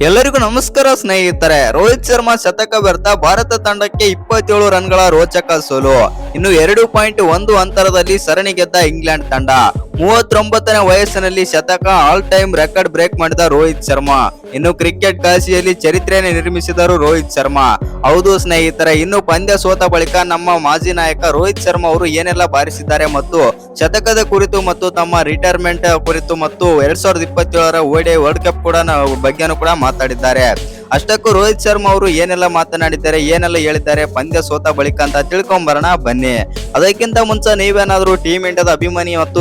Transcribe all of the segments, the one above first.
ಎಲ್ಲರಿಗೂ ನಮಸ್ಕಾರ ಸ್ನೇಹಿತರೆ. ರೋಹಿತ್ ಶರ್ಮಾ ಶತಕ ವ್ಯರ್ಥ, ಭಾರತ ತಂಡಕ್ಕೆ 27 ರನ್ಗಳ ರೋಚಕ ಸೋಲು. ಇನ್ನು 2.1 ಅಂತರದಲ್ಲಿ ಸರಣಿ ಗೆದ್ದ ಇಂಗ್ಲೆಂಡ್ ತಂಡ. 39ನೇ ವಯಸ್ಸಿನಲ್ಲಿ ಶತಕ ಆಲ್ ಟೈಮ್ ರೆಕಾರ್ಡ್ ಬ್ರೇಕ್ ಮಾಡಿದ ರೋಹಿತ್ ಶರ್ಮಾ. ಇನ್ನು ಕ್ರಿಕೆಟ್ ಕಾಶಿಯಲ್ಲಿ ಚರಿತ್ರೆಯನ್ನು ನಿರ್ಮಿಸಿದರು ರೋಹಿತ್ ಶರ್ಮಾ. ಹೌದು ಸ್ನೇಹಿತರೆ, ಇನ್ನು ಪಂದ್ಯ ಸೋತ ಬಳಿಕ ನಮ್ಮ ಮಾಜಿ ನಾಯಕ ರೋಹಿತ್ ಶರ್ಮಾ ಅವರು ಏನೆಲ್ಲ ಬಾರಿಸಿದ್ದಾರೆ ಮತ್ತು ಶತಕದ ಕುರಿತು ಮತ್ತು ತಮ್ಮ ರಿಟೈರ್ಮೆಂಟ್ ಕುರಿತು ಮತ್ತು 2027ರ ODI ವರ್ಲ್ಡ್ ಕಪ್ ಕೂಡ ಬಗ್ಗೆನೂ ಕೂಡ ಮಾತಾಡಿದ್ದಾರೆ. ಅಷ್ಟಕ್ಕೂ ರೋಹಿತ್ ಶರ್ಮಾ ಅವರು ಏನೆಲ್ಲ ಮಾತನಾಡಿದ್ದಾರೆ, ಏನೆಲ್ಲ ಹೇಳಿದ್ದಾರೆ ಪಂದ್ಯ ಸೋತ ಬಳಿಕ ಅಂತ ತಿಳ್ಕೊಂಬರೋಣ ಬನ್ನಿ. ಅದಕ್ಕಿಂತ ಮುಂಚೆ ನೀವೇನಾದ್ರೂ ಟೀಮ್ ಇಂಡಿಯಾದ ಅಭಿಮಾನಿ ಮತ್ತು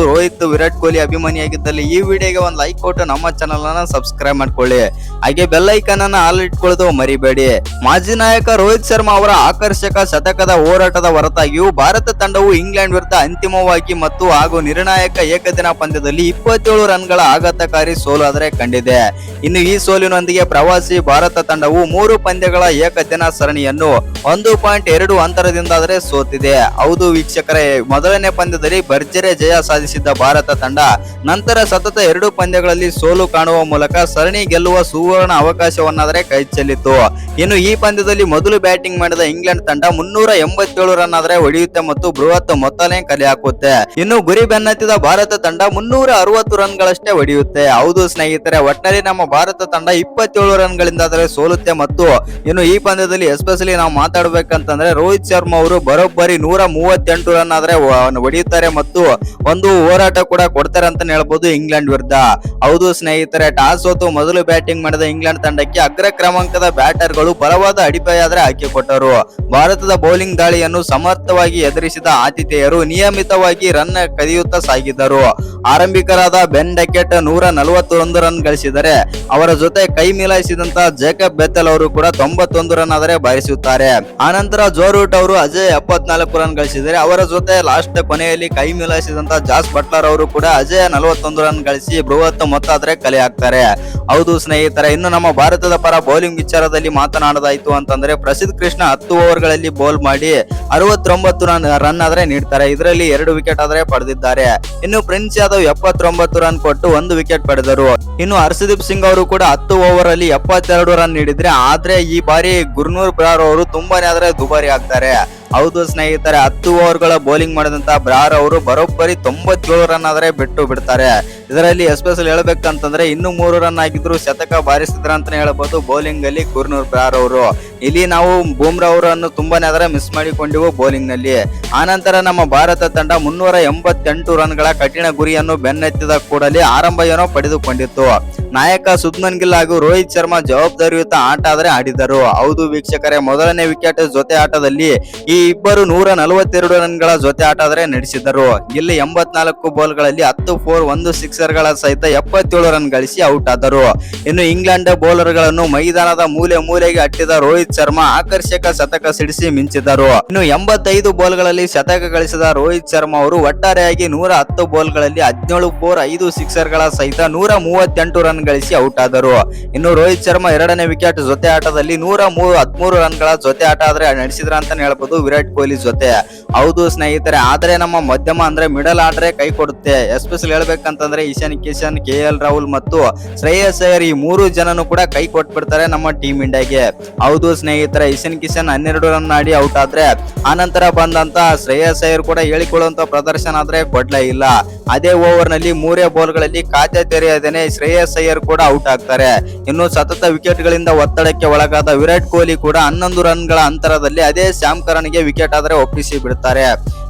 ವಿರಾಟ್ ಕೊಹ್ಲಿ ಅಭಿಮಾನಿ ಆಗಿದ್ದಲ್ಲಿ ಈ ವಿಡಿಯೋಗೆ ಒಂದು ಲೈಕ್ ಕೊಟ್ಟು ನಮ್ಮ ಚಾನಲ್ ಅನ್ನ ಸಬ್ಸ್ಕ್ರೈಬ್ ಮಾಡ್ಕೊಳ್ಳಿ. ಹಾಗೆ ಬೆಲ್ ಐಕಾನ್ ಅನ್ನ ಆಲ್ ಇಟ್ಕೊಳ್ಳೋದು ಮರಿಬೇಡಿ. ಮಾಜಿ ನಾಯಕ ರೋಹಿತ್ ಶರ್ಮಾ ಅವರ ಆಕರ್ಷಕ ಶತಕದ ಹೋರಾಟದ ಹೊರತಾಗಿಯೂ ಭಾರತ ತಂಡವು ಇಂಗ್ಲೆಂಡ್ ವಿರುದ್ಧ ಅಂತಿಮವಾಗಿ ಮತ್ತು ಹಾಗೂ ನಿರ್ಣಾಯಕ ಏಕದಿನ ಪಂದ್ಯದಲ್ಲಿ 27 ರನ್ಗಳ ಆಘಾತಕಾರಿ ಸೋಲು ಆದರೆ ಕಂಡಿದೆ. ಇನ್ನು ಈ ಸೋಲಿನೊಂದಿಗೆ ಪ್ರವಾಸಿ ಭಾರತ ತಂಡವು 3 ಪಂದ್ಯಗಳ ಏಕದಿನ ಸರಣಿಯನ್ನು 1.2 ಅಂತರದಿಂದಾದರೆ ಸೋತಿದೆ. ಹೌದು ವೀಕ್ಷಕರೇ, ಮೊದಲನೇ ಪಂದ್ಯದಲ್ಲಿ ಭರ್ಜರಿ ಜಯ ಸಾಧಿಸಿದ್ದ ಭಾರತ ತಂಡ ನಂತರ ಸತತ 2 ಪಂದ್ಯಗಳಲ್ಲಿ ಸೋಲು ಕಾಣುವ ಮೂಲಕ ಸರಣಿ ಗೆಲ್ಲುವ ಸುವರ್ಣ ಅವಕಾಶವನ್ನಾದರೆ ಕೈ ಚೆಲ್ಲಿತು. ಇನ್ನು ಈ ಪಂದ್ಯದಲ್ಲಿ ಮೊದಲು ಬ್ಯಾಟಿಂಗ್ ಮಾಡಿದ ಇಂಗ್ಲೆಂಡ್ ತಂಡ 387 ರನ್ ಆದರೆ ಹೊಡೆಯುತ್ತೆ ಮತ್ತು ಬೃಹತ್ ಮೊತ್ತನೇ ಕಲೆ ಹಾಕುತ್ತೆ. ಇನ್ನು ಗುರಿ ಬೆನ್ನತ್ತಿದ ಭಾರತ ತಂಡ 360 ರನ್ಗಳಷ್ಟೇ ಹೊಡೆಯುತ್ತೆ. ಹೌದು ಸ್ನೇಹಿತರೆ, ಒಟ್ಟಿನಲ್ಲಿ ನಮ್ಮ ಭಾರತ ತಂಡ 27 ರನ್ಗಳಿಂದಾದರೆ ಸೋಲುತ್ತೆ. ಮತ್ತು ಇನ್ನು ಈ ಪಂದ್ಯದಲ್ಲಿ ಎಸ್ಪೆಷಲಿ ನಾವು ಮಾತಾಡ್ಬೇಕಂತಂದ್ರೆ ರೋಹಿತ್ ಶರ್ಮಾ ಅವರು ಬರೋಬ್ಬರಿ 138 ರನ್ ಆದ್ರೆ ಹೊಡೆಯುತ್ತಾರೆ ಮತ್ತು ಒಂದು ಹೋರಾಟ ಕೂಡ ಕೊಡ್ತಾರೆ ಅಂತ ಹೇಳ್ಬೋದು ಇಂಗ್ಲೆಂಡ್ ವಿರುದ್ಧ. ಹೌದು ಸ್ನೇಹಿತರೆ, ಟಾಸ್ ಸೋತು ಮೊದಲು ಬ್ಯಾಟಿಂಗ್ ಮಾಡಿದ ಇಂಗ್ಲೆಂಡ್ ತಂಡಕ್ಕೆ ಅಗ್ರ ಕ್ರಮಾಂಕದ ಬ್ಯಾಟರ್ಗಳು ಬಲವಾದ ಅಡಿಪಾಯ ಹಾಕಿಕೊಟ್ಟರು. ಭಾರತದ ಬೌಲಿಂಗ್ ದಾಳಿಯನ್ನು ಸಮರ್ಥವಾಗಿ ಎದುರಿಸಿದ ಆತಿಥೇಯರು ನಿಯಮಿತವಾಗಿ ರನ್ ಕದಿಯುತ್ತಾ ಸಾಗಿದ್ದರು. ಆರಂಭಿಕರಾದ ಬೆನ್ ಡೆಕೆಟ್ 141 ರನ್ ಗಳಿಸಿದರೆ ಅವರ ಜೊತೆ ಕೈ ಮಿಲಾಯಿಸಿದಂತ ಜೇಕಬ್ ಬೆಥೆಲ್ ಅವರು ಕೂಡ 91 ರನ್ ಆದರೆ ಬಾರಿಸುತ್ತಾರೆ. ಆನಂತರ ಜೋ ರೂಟ್ ಅವರು ಅಜಯ್ 74 ರನ್ ಗಳಿಸಿದರೆ ಅವರ ಜೊತೆ ಲಾಸ್ಟ್ ಕೊನೆಯಲ್ಲಿ ಕೈ ಮಿಲಾಯಿಸಿದಂತ ಜಾಸ್ ಬಟ್ಲರ್ ಅವರು ಕೂಡ ಅಜಯ್ 41 ರನ್ ಗಳಿಸಿ ಬೃಹತ್ ಮೊತ್ತ ಆದರೆ ಕಲೆ ಹಾಕ್ತಾರೆ. ಹೌದು ಸ್ನೇಹಿತರೆ, ಇನ್ನು ನಮ್ಮ ಭಾರತದ ಪರ ಬೌಲಿಂಗ್ ವಿಚಾರದಲ್ಲಿ ಮಾತನಾಡೋದಾಯ್ತು ಅಂತಂದ್ರೆ ಪ್ರಸಿದ್ಧ ಕೃಷ್ಣ 10 ಓವರ್ಗಳಲ್ಲಿ ಬೌಲ್ ಮಾಡಿ 69 ರನ್ ಆದ್ರೆ ನೀಡ್ತಾರೆ. ಇದರಲ್ಲಿ 2 ವಿಕೆಟ್ ಆದ್ರೆ ಪಡೆದಿದ್ದಾರೆ. ಇನ್ನು ಪ್ರಿನ್ಸ್ ಯಾದವ್ 79 ರನ್ ಕೊಟ್ಟು 1 ವಿಕೆಟ್ ಪಡೆದರು. ಇನ್ನು ಹರ್ಷದೀಪ್ ಸಿಂಗ್ ಅವರು ಕೂಡ 10 ಓವರ್ ಅಲ್ಲಿ 72 ರನ್ ನೀಡಿದ್ರೆ, ಆದ್ರೆ ಈ ಬಾರಿ ಗುರ್ನೂರ್ ಬ್ರಾರ್ ಅವರು ತುಂಬಾನೇ ಆದ್ರೆ ದುಬಾರಿ ಆಗ್ತಾರೆ. ಹೌದು ಸ್ನೇಹಿತರೆ, 10 ಓವರ್ಗಳ ಬೌಲಿಂಗ್ ಮಾಡಿದಂತ ಬ್ರಾರ್ ಅವರು ಬರೋಬ್ಬರಿ 97 ರನ್ ಆದ್ರೆ ಬಿಟ್ಟು ಬಿಡ್ತಾರೆ. ಇದರಲ್ಲಿ ಎಸ್ಪೆಷಲ್ ಹೇಳ್ಬೇಕಂತಂದ್ರೆ ಇನ್ನು 3 ರನ್ ಆಗಿದ್ರು ಶತಕ ಬಾರಿಸಿದ್ರ ಅಂತಾನೆ ಹೇಳ್ಬೋದು ಬೌಲಿಂಗ್ ಅಲ್ಲಿ ಗುರ್ನೂರ್ ಬ್ರಾರ್ ಅವರು. ಇಲ್ಲಿ ನಾವು ಬೂಮ್ರಾ ಅವರನ್ನು ತುಂಬಾನೇ ಆದ್ರೆ ಮಿಸ್ ಮಾಡಿಕೊಂಡಿವು ಬೌಲಿಂಗ್ ನಲ್ಲಿ. ಆನಂತರ ನಮ್ಮ ಭಾರತ ತಂಡ 388 ರನ್ಗಳ ಕಠಿಣ ಗುರಿಯನ್ನು ಬೆನ್ನತ್ತಿದ ಕೂಡಲೇ ಆರಂಭ ಏನೋ ಪಡೆದುಕೊಂಡಿತ್ತು. ನಾಯಕ ಶುಭ್ಮನ್ ಗಿಲ್ ಹಾಗೂ ರೋಹಿತ್ ಶರ್ಮಾ ಜವಾಬ್ದಾರಿಯುತ ಆಟ ಆದ್ರೆ ಆಡಿದರು. ಹೌದು ವೀಕ್ಷಕರೇ, ಮೊದಲನೇ ವಿಕೆಟ್ ಜೊತೆ ಆಟದಲ್ಲಿ ಈ ಇಬ್ಬರು 142 ರನ್ಗಳ ಜೊತೆ ಆಟ ಆದ್ರೆ ನಡೆಸಿದರು. ಗಿಲ್ 84 ಬಾಲ್ಗಳಲ್ಲಿ 10 4 1 ಸಿಕ್ಸರ್ಗಳ ಸಹಿತ 77 ರನ್ ಗಳಿಸಿ ಔಟ್ ಆದರು. ಇನ್ನು ಇಂಗ್ಲೆಂಡ್ ಬೌಲರ್ಗಳನ್ನು ಮೈದಾನದ ಮೂಲೆಗೆ ಅಟ್ಟಿದ ರೋಹಿತ್ ಶರ್ಮಾ ಆಕರ್ಷಕ ಶತಕ ಸಿಡಿಸಿ ಮಿಂಚಿದರು. ಇನ್ನು 85 ಬಾಲ್ಗಳಲ್ಲಿ ಶತಕ ಗಳಿಸಿದ ರೋಹಿತ್ ಶರ್ಮಾ ಅವರು ಒಟ್ಟಾರೆಯಾಗಿ 110 ಬಾಲ್ಗಳಲ್ಲಿ 17 4 5 ಸಿಕ್ಸರ್ಗಳ ಸಹಿತ 138 ರನ್ ಗಳಿಸಿ ಔಟ್ ಆದರು. ಇನ್ನು ರೋಹಿತ್ ಶರ್ಮಾ ಎರಡನೇ ವಿಕೆಟ್ ಜೊತೆ ಆಟದಲ್ಲಿ 113 ರನ್ಗಳ ಜೊತೆ ಆಟ ಆದ್ರೆ ನಡೆಸಿದ್ರ ಅಂತ ಹೇಳ್ಬೋದು ವಿರಾಟ್ ಕೊಹ್ಲಿ ಜೊತೆ. ಹೌದು ಸ್ನೇಹಿತರೆ, ಆದ್ರೆ ನಮ್ಮ ಮಧ್ಯಮ ಅಂದ್ರೆ ಮಿಡಲ್ ಆರ್ಡರ್ ಕೈ ಕೊಡುತ್ತೆ. ಎಸ್ಪೆಷಲ್ ಹೇಳ್ಬೇಕಂತಂದ್ರೆ ಇಶಾನ್ ಕಿಶನ್, KL ರಾಹುಲ್ ಮತ್ತು ಶ್ರೇಯಸ್ ಅಯ್ಯರ್ ಈ 3 ಜನನು ಕೂಡ ಕೈ ಕೊಟ್ಬಿಡ್ತಾರೆ ನಮ್ಮ ಟೀಮ್ ಇಂಡಿಯಾಗೆ. ಹೌದು ಸ್ನೇಹಿತರೆ, ಇಶಾನ್ ಕಿಶನ್ 12 ರನ್ ಆಡಿ ಔಟ್ ಆದ್ರೆ ಆನಂತರ ಬಂದಂತ ಶ್ರೇಯಸ್ ಅಯ್ಯರ್ ಕೂಡ ಹೇಳಿಕೊಳ್ಳುವಂತ ಪ್ರದರ್ಶನ ಆದ್ರೆ ಕೊಡ್ಲೇ ಇಲ್ಲ. ಅದೇ ಓವರ್ ನಲ್ಲಿ 3 ಬಾಲ್ಗಳಲ್ಲಿ ಖಾತೆ ತೆರೆಯದೇನೆ ಶ್ರೇಯಸ್ ಅಯ್ಯರ್ ಕೂಡ ಔಟ್ ಆಗ್ತಾರೆ. ಇನ್ನು ಸತತ ವಿಕೆಟ್ ಗಳಿಂದ ಒತ್ತಡಕ್ಕೆ ಒಳಗಾದ ವಿರಾಟ್ ಕೊಹ್ಲಿ ಕೂಡ 11 ರನ್ಗಳ ಅಂತರದಲ್ಲಿ ಅದೇ ಶ್ಯಾಮ್ ಕರಣ್ಗೆ ವಿಕೆಟ್ ಆದ್ರೆ ಒಪ್ಪಿಸಿ ಬಿಡ್ತಾರೆ.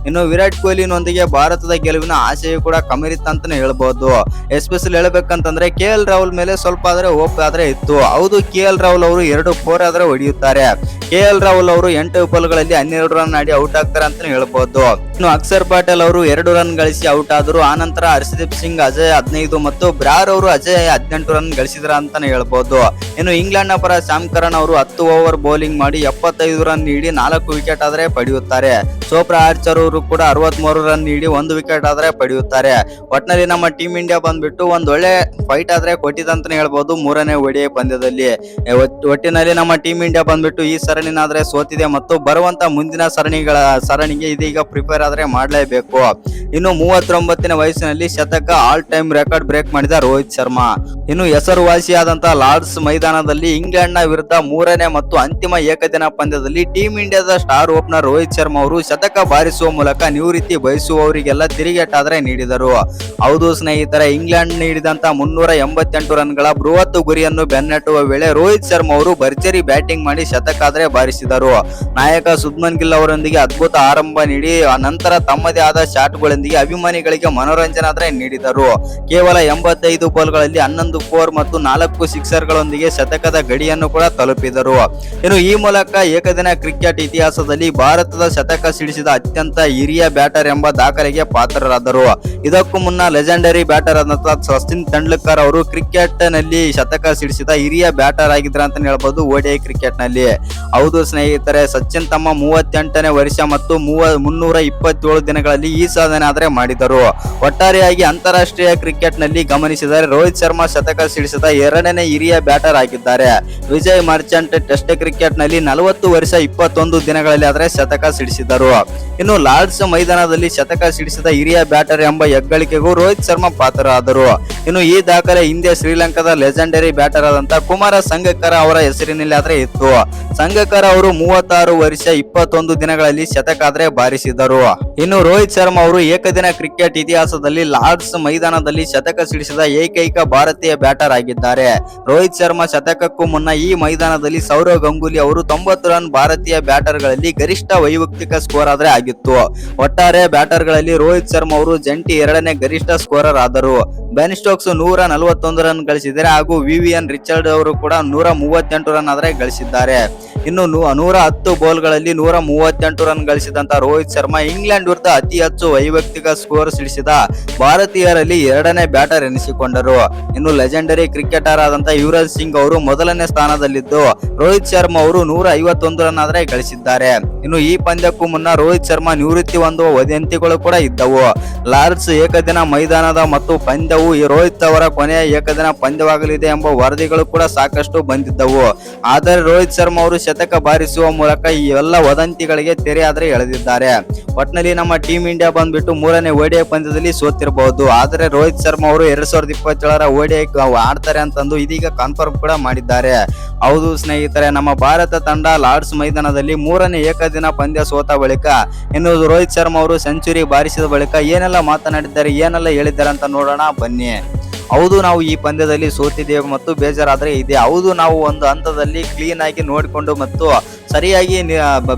ಇನ್ನು ವಿರಾಟ್ ಕೊಹ್ಲಿನೊಂದಿಗೆ ಭಾರತದ ಗೆಲುವಿನ ಆಶೆಯು ಕೂಡ ಕಮರಿತ್ತಂತಾನೆ ಹೇಳ್ಬಹುದು. ಎಸ್ಪೆಷಲ್ ಹೇಳ್ಬೇಕಂತಂದ್ರೆ KL ರಾಹುಲ್ ಮೇಲೆ ಸ್ವಲ್ಪ ಆದ್ರೆ ಹೋಪ್ ಆದ್ರೆ ಇತ್ತು. ಹೌದು, KL ರಾಹುಲ್ ಅವರು 2 4 ಆದ್ರೆ ಹೊಡೆಯುತ್ತಾರೆ. KL ರಾಹುಲ್ ಅವರು 8 ಬಾಲ್ಗಳಲ್ಲಿ 12 ರನ್ ಆಡಿ ಔಟ್ ಆಗ್ತಾರೆ ಅಂತಾನೆ ಹೇಳ್ಬಹುದು. ಇನ್ನು ಅಕ್ಷರ್ ಪಟೇಲ್ ಅವರು 2 ರನ್ ಗಳಿಸಿ ಔಟ್ ಆದರು. ಆನಂತರ ಹರ್ಷದೀಪ್ ಸಿಂಗ್ ಅಜಯ್ 15 ಮತ್ತು ಬ್ರಾರ್ ಅವರು ಅಜಯ್ 18 ರನ್ ಗಳಿಸಿದ್ರ ಅಂತಾನೆ ಹೇಳ್ಬಹುದು. ಇನ್ನು ಇಂಗ್ಲೆಂಡ್ ನ ಪರ ಶ್ಯಾಮ್ ಕರಣ್ ಅವರು 10 ಓವರ್ ಬೌಲಿಂಗ್ ಮಾಡಿ 75 ರನ್ ನೀಡಿ 4 ವಿಕೆಟ್ ಆದ್ರೆ ಪಡೆಯುತ್ತಾರೆ. ಚೋಪ್ರಾ ಆರ್ಚರ್ ಅವರು ಅವರು ಕೂಡ 63 ರನ್ ನೀಡಿ 1 ವಿಕೆಟ್ ಆದ್ರೆ ಪಡೆಯುತ್ತಾರೆ. ಒಟ್ನಲ್ಲಿ ನಮ್ಮ ಟೀಮ್ ಇಂಡಿಯಾ ಬಂದ್ಬಿಟ್ಟು ಒಂದ್ ಒಳ್ಳೆ ಫೈಟ್ ಆದ್ರೆ ಕೊಟ್ಟಿದಂತಾನೆ ಹೇಳ್ಬಹುದು 3ನೇ ODI ಪಂದ್ಯದಲ್ಲಿ. ಒಟ್ಟಿನಲ್ಲಿ ನಮ್ಮ ಟೀಮ್ ಇಂಡಿಯಾ ಬಂದ್ಬಿಟ್ಟು ಈ ಸರಣಿನಾದ್ರೆ ಸೋತಿದೆ ಮತ್ತು ಬರುವಂತ ಮುಂದಿನ ಸರಣಿಗೆ ಇದೀಗ ಪ್ರಿಪೇರ್ ಆದ್ರೆ ಮಾಡಲೇಬೇಕು. ಇನ್ನು 39ನೇ ವಯಸ್ಸಿನಲ್ಲಿ ಶತಕ ಆಲ್ ಟೈಮ್ ರೆಕಾರ್ಡ್ ಬ್ರೇಕ್ ಮಾಡಿದ ರೋಹಿತ್ ಶರ್ಮಾ. ಇನ್ನು ಹೆಸರುವಾಸಿಯಾದಂತಹ ಲಾರ್ಡ್ಸ್ ಮೈದಾನದಲ್ಲಿ ಇಂಗ್ಲೆಂಡ್ ನ ವಿರುದ್ಧ 3ನೇ ಮತ್ತು ಅಂತಿಮ ಏಕದಿನ ಪಂದ್ಯದಲ್ಲಿ ಟೀಮ್ ಇಂಡಿಯಾದ ಸ್ಟಾರ್ ಓಪನರ್ ರೋಹಿತ್ ಶರ್ಮಾ ಅವರು ಶತಕ ಬಾರಿಸುವ ಮೂಲಕ ನಿವೃತ್ತಿ ಬಯಸುವವರಿಗೆಲ್ಲ ತಿರುಗೇಟಾದ್ರೆ ನೀಡಿದರು. ಹೌದು ಸ್ನೇಹಿತರೆ, ಇಂಗ್ಲೆಂಡ್ ನೀಡಿದಂತ 388 ರನ್ಗಳ ಬೃಹತ್ ಗುರಿಯನ್ನು ಬೆನ್ನಟ್ಟುವ ವೇಳೆ ರೋಹಿತ್ ಶರ್ಮಾ ಅವರು ಭರ್ಜರಿ ಬ್ಯಾಟಿಂಗ್ ಮಾಡಿ ಶತಕ ಆದ್ರೆ ಬಾರಿಸಿದರು. ನಾಯಕ ಶುಭ್ಮನ್ ಗಿಲ್ ಅವರೊಂದಿಗೆ ಅದ್ಭುತ ಆರಂಭ ನೀಡಿ ನಂತರ ತಮ್ಮದೇ ಆದ ಶಾಟ್ಗಳೊಂದಿಗೆ ಅಭಿಮಾನಿಗಳಿಗೆ ಮನೋರಂಜನೆ ಆದ್ರೆ ನೀಡಿದರು. ಕೇವಲ 85 ಬಾಲ್ಗಳಲ್ಲಿ 11 4 ಮತ್ತು 4 ಸಿಕ್ಸರ್ಗಳೊಂದಿಗೆ ಶತಕದ ಗಡಿಯನ್ನು ಕೂಡ ತಲುಪಿದರು. ಇನ್ನು ಈ ಮೂಲಕ ಏಕದಿನ ಕ್ರಿಕೆಟ್ ಇತಿಹಾಸದಲ್ಲಿ ಭಾರತದ ಶತಕ ಸಿಡಿಸಿದ ಅತ್ಯಂತ ಹಿರಿಯ ಬ್ಯಾಟರ್ ಎಂಬ ದಾಖಲೆಗೆ ಪಾತ್ರರಾದರು. ಇದಕ್ಕೂ ಮುನ್ನ ಲೆಜೆಂಡರಿ ಬ್ಯಾಟರ್ ಆದಂತಹ ಸಚಿನ್ ತೆಂಡೂಲ್ಕರ್ ಅವರು ಕ್ರಿಕೆಟ್ ನಲ್ಲಿ ಶತಕ ಸಿಡಿಸಿದ ಹಿರಿಯ ಬ್ಯಾಟರ್ ಆಗಿದ್ರ ಅಂತ ಹೇಳ್ಬಹುದು ODI ಕ್ರಿಕೆಟ್ ನಲ್ಲಿ. ಹೌದು ಸ್ನೇಹಿತರೆ, ಸಚಿನ್ ತಮ್ಮ 38ನೇ ವರ್ಷ ಮತ್ತು 327 ದಿನಗಳಲ್ಲಿ ಈ ಸಾಧನೆ ಆದ್ರೆ ಮಾಡಿದರು. ಒಟ್ಟಾರೆಯಾಗಿ ಅಂತಾರಾಷ್ಟ್ರೀಯ ಕ್ರಿಕೆಟ್ ನಲ್ಲಿ ಗಮನಿಸಿದರೆ ರೋಹಿತ್ ಶರ್ಮಾ ಶತಕ ಸಿಡಿಸಿದ 2ನೇ ಹಿರಿಯ ಬ್ಯಾಟರ್ ಆಗಿದ್ದಾರೆ. ವಿಜಯ್ ಮರ್ಚೆಂಟ್ ಟೆಸ್ಟ್ ಕ್ರಿಕೆಟ್ ನಲ್ಲಿ 40 ವರ್ಷ 21 ದಿನಗಳಲ್ಲಿ ಆದ್ರೆ ಶತಕ ಸಿಡಿಸಿದರು. ಇನ್ನು ಲಾರ್ಡ್ಸ್ ಮೈದಾನದಲ್ಲಿ ಶತಕ ಸಿಡಿಸಿದ ಹಿರಿಯ ಬ್ಯಾಟರ್ ಎಂಬ ಹೆಗ್ಗಳಿಕೆಗೂ ರೋಹಿತ್ ಶರ್ಮಾ ಪಾತ್ರರಾದರು. ಇನ್ನು ಈ ದಾಖಲೆ ಹಿಂದೆ ಶ್ರೀಲಂಕಾದ ಲೆಜೆಂಡರಿ ಬ್ಯಾಟರ್ ಆದಂತಹ ಕುಮಾರ ಸಂಗಕ್ಕರ ಅವರ ಹೆಸರಿನಲ್ಲಿ ಆದ್ರೆ ಇತ್ತು. ಸಂಗಕ್ಕರ ಅವರು 36 ವರ್ಷ 21 ದಿನಗಳಲ್ಲಿ ಶತಕ ಆದ್ರೆ ಬಾರಿಸಿದರು. ಇನ್ನು ರೋಹಿತ್ ಶರ್ಮಾ ಅವರು ಏಕದಿನ ಕ್ರಿಕೆಟ್ ಇತಿಹಾಸದಲ್ಲಿ ಲಾರ್ಡ್ಸ್ ಮೈದಾನದಲ್ಲಿ ಶತಕ ಸಿಡಿಸಿದ ಏಕೈಕ ಭಾರತೀಯ ಬ್ಯಾಟರ್ ಆಗಿದ್ದಾರೆ. ರೋಹಿತ್ ಶರ್ಮಾ ಶತಕಕ್ಕೂ ಮುನ್ನ ಈ ಮೈದಾನದಲ್ಲಿ ಸೌರವ್ ಗಂಗೂಲಿ ಅವರು 90 ರನ್ ಭಾರತೀಯ ಬ್ಯಾಟರ್ಗಳಲ್ಲಿ ಗರಿಷ್ಠ ವೈಯಕ್ತಿಕ ಸ್ಕೋರ್ ಆದ್ರೆ ಆಗಿತ್ತು. ಒಟ್ಟಾರೆ ಬ್ಯಾಟರ್ಗಳಲ್ಲಿ ರೋಹಿತ್ ಶರ್ಮಾ ಅವರು ಜಂಟಿ 2ನೇ ಗರಿಷ್ಠ ಸ್ಕೋರರ್ ಆದರು. ಬೆನ್ ಸ್ಟೋಕ್ಸ್ 141 ರನ್ ಗಳಿಸಿದ್ದಾರೆ ಹಾಗೂ ವಿವಿಯನ್ ರಿಚರ್ಡ್ ಅವರು ಕೂಡ 138 ರನ್ ಆದ್ರೆ ಗಳಿಸಿದ್ದಾರೆ. ಇನ್ನು 110 ಬಾಲ್ಗಳಲ್ಲಿ 138 ರನ್ ಗಳಿಸಿದಂತ ರೋಹಿತ್ ಶರ್ಮಾ ಇಂಗ್ಲೆಂಡ್ ವಿರುದ್ಧ ಅತಿ ಹೆಚ್ಚು ವೈಯಕ್ತಿಕ ಸ್ಕೋರ್ ಸಿಡಿಸಿದ ಭಾರತೀಯರಲ್ಲಿ 2ನೇ ಬ್ಯಾಟರ್ ಎನಿಸಿಕೊಂಡರು. ಇನ್ನು ಲೆಜೆಂಡರಿ ಕ್ರಿಕೆಟರ್ ಆದಂತ ಯುವರಾಜ್ ಸಿಂಗ್ ಅವರು ಮೊದಲನೇ ಸ್ಥಾನದಲ್ಲಿದ್ದು ರೋಹಿತ್ ಶರ್ಮಾ ಅವರು 151 ರನ್ ಆದ್ರೆ ಗಳಿಸಿದ್ದಾರೆ. ಇನ್ನು ಈ ಪಂದ್ಯಕ್ಕೂ ಮುನ್ನ ರೋಹಿತ್ ಶರ್ಮಾ ನಿವೃತ್ತಿ ಹೊಂದುವ ವದಂತಿಗಳು ಕೂಡ ಇದ್ದವು. ಲಾರ್ಡ್ಸ್ ಏಕದಿನ ಮೈದಾನದ ಮತ್ತು ಪಂದ್ಯವು ರೋಹಿತ್ ಅವರ ಕೊನೆಯ ಏಕದಿನ ಪಂದ್ಯವಾಗಲಿದೆ ಎಂಬ ವರದಿಗಳು ಕೂಡ ಸಾಕಷ್ಟು ಬಂದಿದ್ದವು. ಆದರೆ ರೋಹಿತ್ ಶರ್ಮಾ ಅವರು ಶತಕ ಬಾರಿಸುವ ಮೂಲಕ ಈ ಎಲ್ಲ ವದಂತಿಗಳಿಗೆ ತೆರೆ ಆದ್ರೆ ಎಳೆದಿದ್ದಾರೆ. ಒಟ್ನಲ್ಲಿ ನಮ್ಮ ಟೀಮ್ ಇಂಡಿಯಾ ಬಂದ್ಬಿಟ್ಟು 3ನೇ ODI ಪಂದ್ಯದಲ್ಲಿ ಸೋತಿರಬಹುದು. ಆದರೆ ರೋಹಿತ್ ಶರ್ಮಾ ಅವರು 2027ರ ODI ಆಡ್ತಾರೆ ಅಂತಂದು ಇದೀಗ ಕನ್ಫರ್ಮ್ ಕೂಡ ಮಾಡಿದ್ದಾರೆ. ಹೌದು ಸ್ನೇಹಿತರೆ, ನಮ್ಮ ಭಾರತ ತಂಡ ಲಾರ್ಡ್ಸ್ ಮೈದಾನದಲ್ಲಿ 3ನೇ ಏಕದಿನ ಪಂದ್ಯ ಸೋತ ಬಳಿಕ ಇನ್ನು ರೋಹಿತ್ ಶರ್ಮಾ ಅವರು ಸೆಂಚುರಿ ಬಾರಿಸಿದ ಬಳಿಕ ಏನೆಲ್ಲ ಮಾತನಾಡಿದ್ದಾರೆ, ಏನೆಲ್ಲ ಹೇಳಿದ್ದಾರೆ ಅಂತ ನೋಡೋಣ ಬನ್ನಿ. ಹೌದು, ನಾವು ಈ ಪಂದ್ಯದಲ್ಲಿ ಸೋತಿದ್ದೇವೆ ಮತ್ತು ಬೇಜಾರಾದ್ರೆ ಇದೆ. ಹೌದು, ನಾವು ಒಂದು ಹಂತದಲ್ಲಿ ಕ್ಲೀನ್ ಆಗಿ ನೋಡಿಕೊಂಡು ಮತ್ತು ಸರಿಯಾಗಿ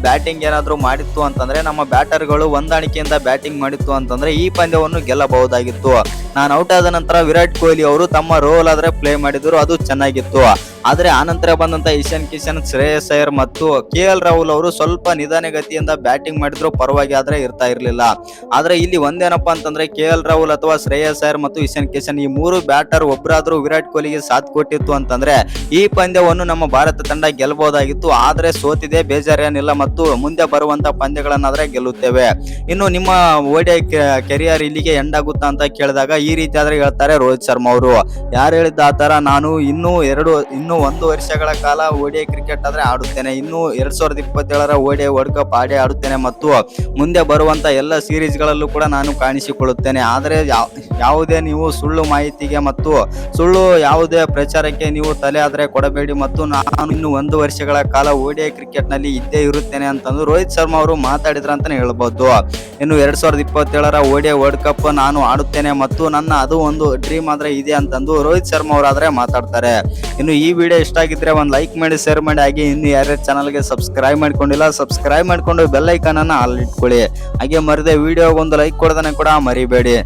ಬ್ಯಾಟಿಂಗ್ ಏನಾದ್ರು ಮಾಡಿತ್ತು ಅಂತಂದ್ರೆ, ನಮ್ಮ ಬ್ಯಾಟರ್ಗಳು ಹೊಂದಾಣಿಕೆಯಿಂದ ಬ್ಯಾಟಿಂಗ್ ಮಾಡಿತ್ತು ಅಂತಂದ್ರೆ ಈ ಪಂದ್ಯವನ್ನು ಗೆಲ್ಲಬಹುದಾಗಿತ್ತು. ನಾನು ಔಟ್ ಆದ ನಂತರ ವಿರಾಟ್ ಕೊಹ್ಲಿ ಅವರು ತಮ್ಮ ರೋಲ್ ಆದ್ರೆ ಪ್ಲೇ ಮಾಡಿದ್ರು, ಅದು ಚೆನ್ನಾಗಿತ್ತು. ಆದ್ರೆ ಆನಂತರ ಬಂದಂತ ಇಶಾನ್ ಕಿಶನ್, ಶ್ರೇಯಸ್ ಅಯ್ಯರ್ ಮತ್ತು KL ರಾಹುಲ್ ಅವರು ಸ್ವಲ್ಪ ನಿಧಾನಗತಿಯಿಂದ ಬ್ಯಾಟಿಂಗ್ ಮಾಡಿದ್ರು ಪರವಾಗಿ ಆದ್ರೆ ಇರ್ತಾ ಇರ್ಲಿಲ್ಲ. ಆದ್ರೆ ಇಲ್ಲಿ ಒಂದೇನಪ್ಪಾ ಅಂತಂದ್ರೆ KL ರಾಹುಲ್ ಅಥವಾ ಶ್ರೇಯಸ್ ಅಯ್ಯರ್ ಮತ್ತು ಇಶಾನ್ ಕಿಶನ್ ಈ 3 ಬ್ಯಾಟರ್ ಒಬ್ಬರಾದ್ರೂ ವಿರಾಟ್ ಕೊಹ್ಲಿಗೆ ಸಾಥ್ ಕೊಟ್ಟಿತ್ತು ಅಂತಂದ್ರೆ ಈ ಪಂದ್ಯವನ್ನು ನಮ್ಮ ಭಾರತ ತಂಡ ಗೆಲ್ಲಬಹುದಾಗಿತ್ತು. ಆದ್ರೆ ಸೋತಿದೆ, ಬೇಜಾರೇನಿಲ್ಲ ಮತ್ತು ಮುಂದೆ ಬರುವಂತ ಪಂದ್ಯಗಳನ್ನಾದ್ರೆ ಗೆಲ್ಲುತ್ತೇವೆ. ಇನ್ನು ನಿಮ್ಮ ODI ಕೆರಿಯರ್ ಇಲ್ಲಿಗೆ ಎಂಡ್ ಆಗುತ್ತಾ ಅಂತ ಕೇಳಿದಾಗ ಈ ರೀತಿ ಆದ್ರೆ ಹೇಳ್ತಾರೆ ರೋಹಿತ್ ಶರ್ಮಾ ಅವರು. ಯಾರು ಹೇಳಿದ್ದ ಆತರ, ನಾನು ಇನ್ನೂ 1 ವರ್ಷಗಳ ಕಾಲ ODI ಕ್ರಿಕೆಟ್ ಆದ್ರೆ ಆಡುತ್ತೇನೆ, ಇನ್ನು 2027ರ ODI ವರ್ಲ್ಡ್ ಕಪ್ ಆಡುತ್ತೇನೆ ಮತ್ತು ಮುಂದೆ ಬರುವಂತ ಎಲ್ಲ ಸೀರೀಸ್ ಗಳಲ್ಲೂ ಕೂಡ ನಾನು ಕಾಣಿಸಿಕೊಳ್ಳುತ್ತೇನೆ. ಆದರೆ ಯಾವುದೇ ನೀವು ಸುಳ್ಳು ಮಾಹಿತಿಗೆ ಮತ್ತು ಸುಳ್ಳು ಯಾವುದೇ ಪ್ರಚಾರಕ್ಕೆ ನೀವು ತಲೆ ಆದ್ರೆ ಕೊಡಬೇಡಿ ಮತ್ತು ನಾನು ಇನ್ನು 1 ವರ್ಷಗಳ ಕಾಲ ODI ಕ್ರಿಕೆಟ್ ನಲ್ಲಿ ಇದ್ದೇ ಇರುತ್ತೇನೆ ಅಂತಂದು ರೋಹಿತ್ ಶರ್ಮಾ ಅವರು ಮಾತಾಡಿದ್ರ ಅಂತಾನೆ ಹೇಳ್ಬಹುದು. ಇನ್ನು 2027ರ ODI ವರ್ಲ್ಡ್ ಕಪ್ ನಾನು ಆಡುತ್ತೇನೆ ಮತ್ತು ನನ್ನ ಅದು ಒಂದು ಡ್ರೀಮ್ ಆದ್ರೆ ಇದೆ ಅಂತಂದು ರೋಹಿತ್ ಶರ್ಮಾ ಅವರಾದ್ರೆ ಮಾತಾಡ್ತಾರೆ. ಇನ್ನು ಈ ವಿಡಿಯೋ ಇಷ್ಟ ಆಗಿದ್ರೆ ಒಂದು ಲೈಕ್ ಮಾಡಿ, ಶೇರ್ ಮಾಡಿ, ಹಾಗೆ ಇನ್ನು ಯಾರ್ಯಾರು ಚಾನಲ್ಗೆ ಸಬ್ಸ್ಕ್ರೈಬ್ ಮಾಡ್ಕೊಂಡಿಲ್ಲ ಸಬ್ಸ್ಕ್ರೈಬ್ ಮಾಡ್ಕೊಂಡು ಬೆಲ್ ಐಕಾನ್ ಅನ್ನ ಆಲ್ ಇಟ್ಕೊಳ್ಳಿ. ಹಾಗೆ ಮರದೆ ವಿಡಿಯೋ ಒಂದು ಲೈಕ್ ಕೊಡೋದನ್ನ ಕೂಡ ಮರಿಬೇಡಿ.